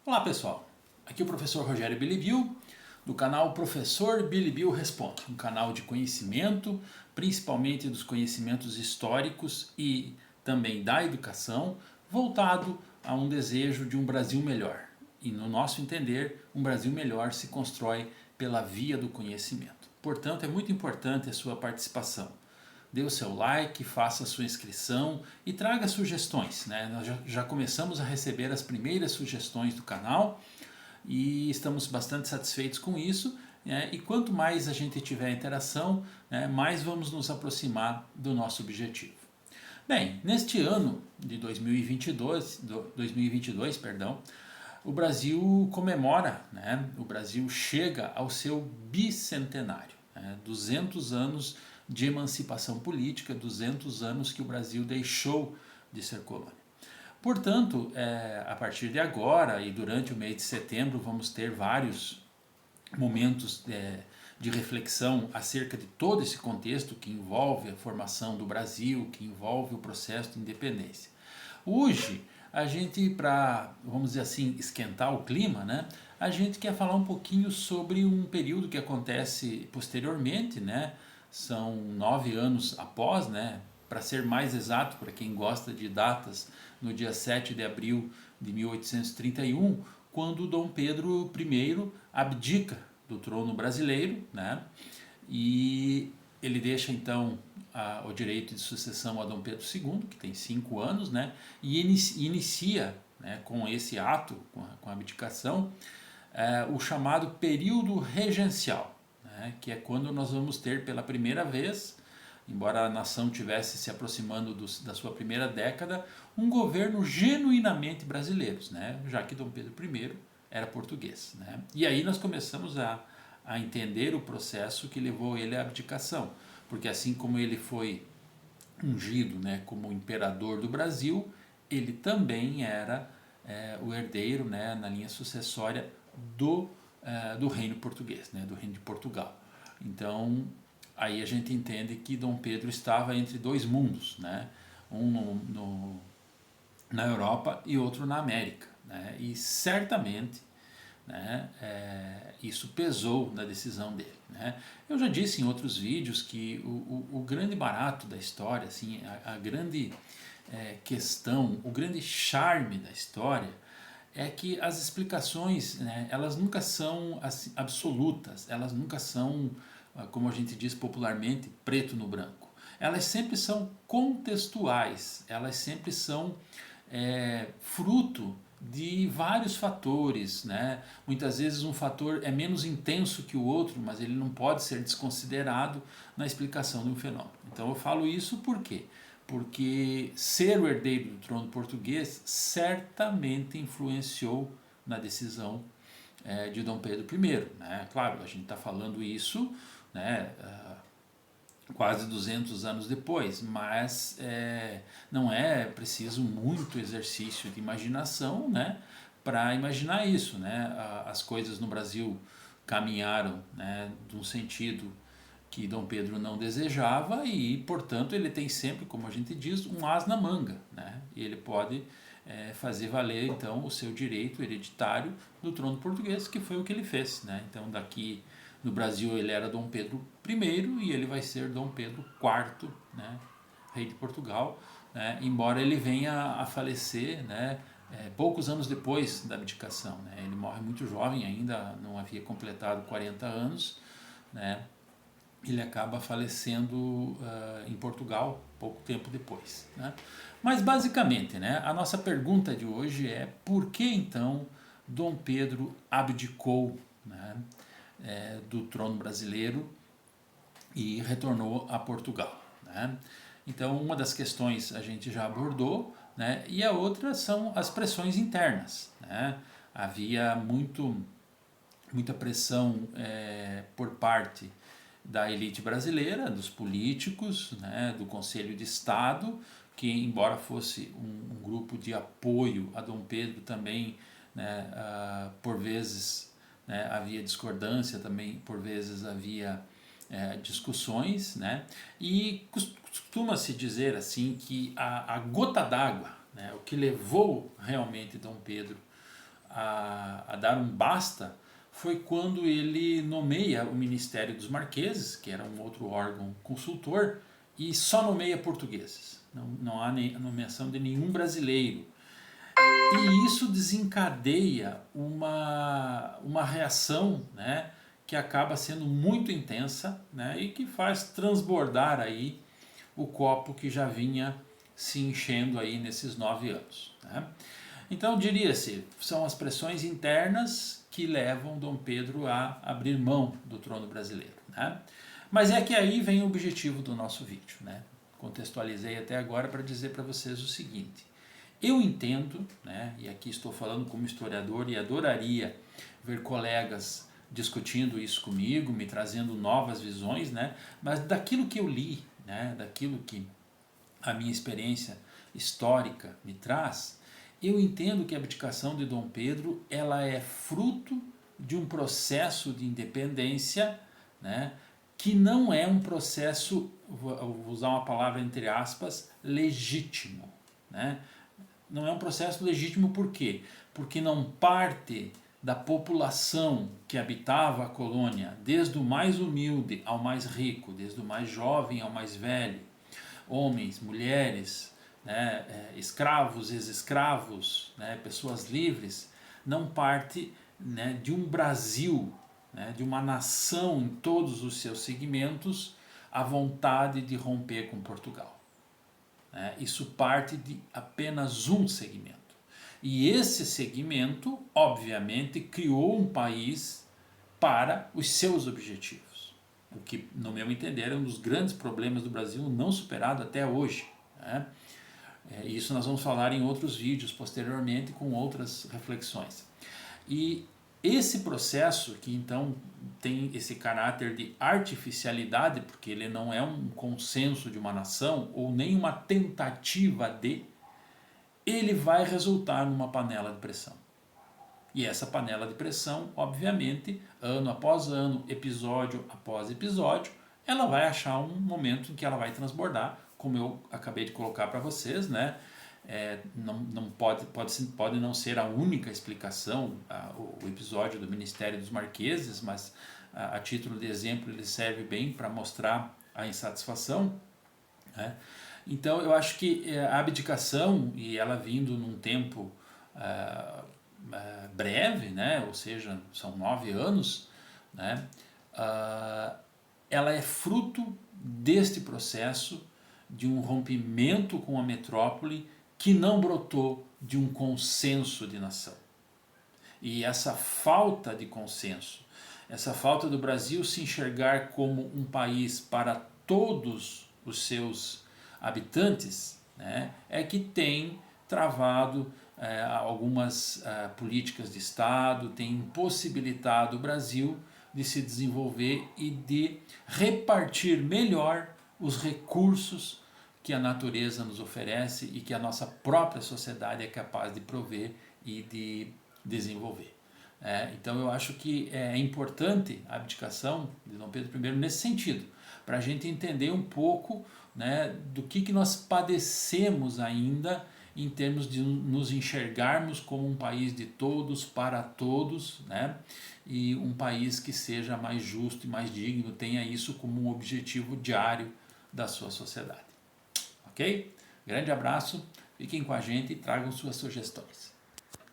Olá pessoal, aqui é o professor Rogério Bilibil, do canal Professor Bilibil Responde, um canal de conhecimento, principalmente dos conhecimentos históricos e também da educação, voltado a um desejo de um Brasil melhor. E no nosso entender, um Brasil melhor se constrói pela via do conhecimento. Portanto, é muito importante a sua participação. Dê o seu like, faça a sua inscrição e traga sugestões, né? Nós já começamos a receber as primeiras sugestões do canal e estamos bastante satisfeitos com isso, né? E quanto mais a gente tiver interação, né, mais vamos nos aproximar do nosso objetivo. Bem, neste ano de 2022, perdão, o Brasil comemora, né? O Brasil chega ao seu bicentenário, né? 200 anos de emancipação política, 200 anos que o Brasil deixou de ser colônia. Portanto, a partir de agora e durante o mês de setembro vamos ter vários momentos de reflexão acerca de todo esse contexto que envolve a formação do Brasil, que envolve o processo de independência. Hoje, a gente, para, vamos dizer assim, esquentar o clima, né, a gente quer falar um pouquinho sobre um período que acontece posteriormente, né, são 9 anos após, né, para ser mais exato, para quem gosta de datas, no dia 7 de abril de 1831, quando Dom Pedro I abdica do trono brasileiro, né, e ele deixa então o direito de sucessão a Dom Pedro II, que tem 5 anos, né, e inicia, né, com esse ato, com a abdicação, o chamado período regencial, né, que é quando nós vamos ter pela primeira vez, embora a nação tivesse se aproximando da sua primeira década, um governo genuinamente brasileiro, né, já que Dom Pedro I era português. Né, e aí nós começamos a entender o processo que levou ele à abdicação, porque assim como ele foi ungido, né, como imperador do Brasil, ele também era o herdeiro, né, na linha sucessória do reino português, né, do reino de Portugal. Então aí a gente entende que Dom Pedro estava entre dois mundos, né, um na Europa e outro na América, né, e certamente, né, isso pesou na decisão dele. Né. Eu já disse em outros vídeos que o grande barato da história, assim, a grande questão, o grande charme da história é que as explicações, né, elas nunca são assim, absolutas, elas nunca são, como a gente diz popularmente, preto no branco. Elas sempre são contextuais, elas sempre são fruto de vários fatores, né? Muitas vezes um fator é menos intenso que o outro, mas ele não pode ser desconsiderado na explicação de um fenômeno. Então eu falo isso por quê? Porque ser o herdeiro do trono português certamente influenciou na decisão de Dom Pedro I. Né? Claro, a gente está falando isso, né, quase 200 anos depois, mas não é preciso muito exercício de imaginação, né, para imaginar isso. Né? As coisas no Brasil caminharam, né, de um sentido que Dom Pedro não desejava e, portanto, ele tem sempre, como a gente diz, um as na manga. Né? E ele pode fazer valer, então, o seu direito hereditário do trono português, que foi o que ele fez. Né? Então, daqui no Brasil ele era Dom Pedro I e ele vai ser Dom Pedro IV, né, rei de Portugal, né, embora ele venha a falecer, né, poucos anos depois da abdicação. Né, ele morre muito jovem ainda, não havia completado 40 anos, né, ele acaba falecendo em Portugal pouco tempo depois. Né. Mas basicamente, né, a nossa pergunta de hoje é por que então Dom Pedro abdicou, né, do trono brasileiro e retornou a Portugal. Né? Então, uma das questões a gente já abordou, né? E a outra são as pressões internas. Né? Havia muita pressão por parte da elite brasileira, dos políticos, né? Do Conselho de Estado, que embora fosse um grupo de apoio a Dom Pedro também, né, por vezes, né, havia discordância também, por vezes havia discussões, né, e costuma-se dizer assim que a gota d'água, né, o que levou realmente Dom Pedro a dar um basta foi quando ele nomeia o Ministério dos Marqueses, que era um outro órgão consultor, e só nomeia portugueses. Não há a nomeação de nenhum brasileiro. E isso desencadeia uma reação, né, que acaba sendo muito intensa, né, e que faz transbordar aí o copo que já vinha se enchendo aí nesses 9 anos. Né? Então diria-se, são as pressões internas que levam Dom Pedro a abrir mão do trono brasileiro. Né? Mas é que aí vem o objetivo do nosso vídeo. Né? Contextualizei até agora para dizer para vocês o seguinte: eu entendo, né, e aqui estou falando como historiador e adoraria ver colegas discutindo isso comigo, me trazendo novas visões, né, mas daquilo que eu li, né, daquilo que a minha experiência histórica me traz, eu entendo que a abdicação de Dom Pedro ela é fruto de um processo de independência, né, que não é um processo, vou usar uma palavra entre aspas, legítimo. Né? Não é um processo legítimo por quê? Porque não parte da população que habitava a colônia, desde o mais humilde ao mais rico, desde o mais jovem ao mais velho, homens, mulheres, né, escravos, ex-escravos, né, pessoas livres, não parte, né, de um Brasil, né, de uma nação em todos os seus segmentos, a vontade de romper com Portugal. Isso parte de apenas um segmento. E esse segmento, obviamente, criou um país para os seus objetivos. O que, no meu entender, é um dos grandes problemas do Brasil não superado até hoje. Né? Isso nós vamos falar em outros vídeos posteriormente com outras reflexões. E esse processo, que então tem esse caráter de artificialidade, porque ele não é um consenso de uma nação ou nem uma tentativa de, ele vai resultar numa panela de pressão. E essa panela de pressão, obviamente, ano após ano, episódio após episódio, ela vai achar um momento em que ela vai transbordar, como eu acabei de colocar para vocês, né? Não pode não ser a única explicação o episódio do Ministério dos Marqueses, mas a título de exemplo ele serve bem para mostrar a insatisfação. Né? Então eu acho que a abdicação, e ela vindo num tempo breve, né? Ou seja, são 9 anos, né? Ela é fruto deste processo de um rompimento com a metrópole que não brotou de um consenso de nação. E essa falta de consenso, essa falta do Brasil se enxergar como um país para todos os seus habitantes, né, é que tem travado algumas políticas de Estado, tem impossibilitado o Brasil de se desenvolver e de repartir melhor os recursos que a natureza nos oferece e que a nossa própria sociedade é capaz de prover e de desenvolver. Então eu acho que é importante a abdicação de Dom Pedro I nesse sentido, para a gente entender um pouco, né, do que nós padecemos ainda em termos de nos enxergarmos como um país de todos, para todos, né, e um país que seja mais justo e mais digno, tenha isso como um objetivo diário da sua sociedade. Ok? Grande abraço, fiquem com a gente e tragam suas sugestões.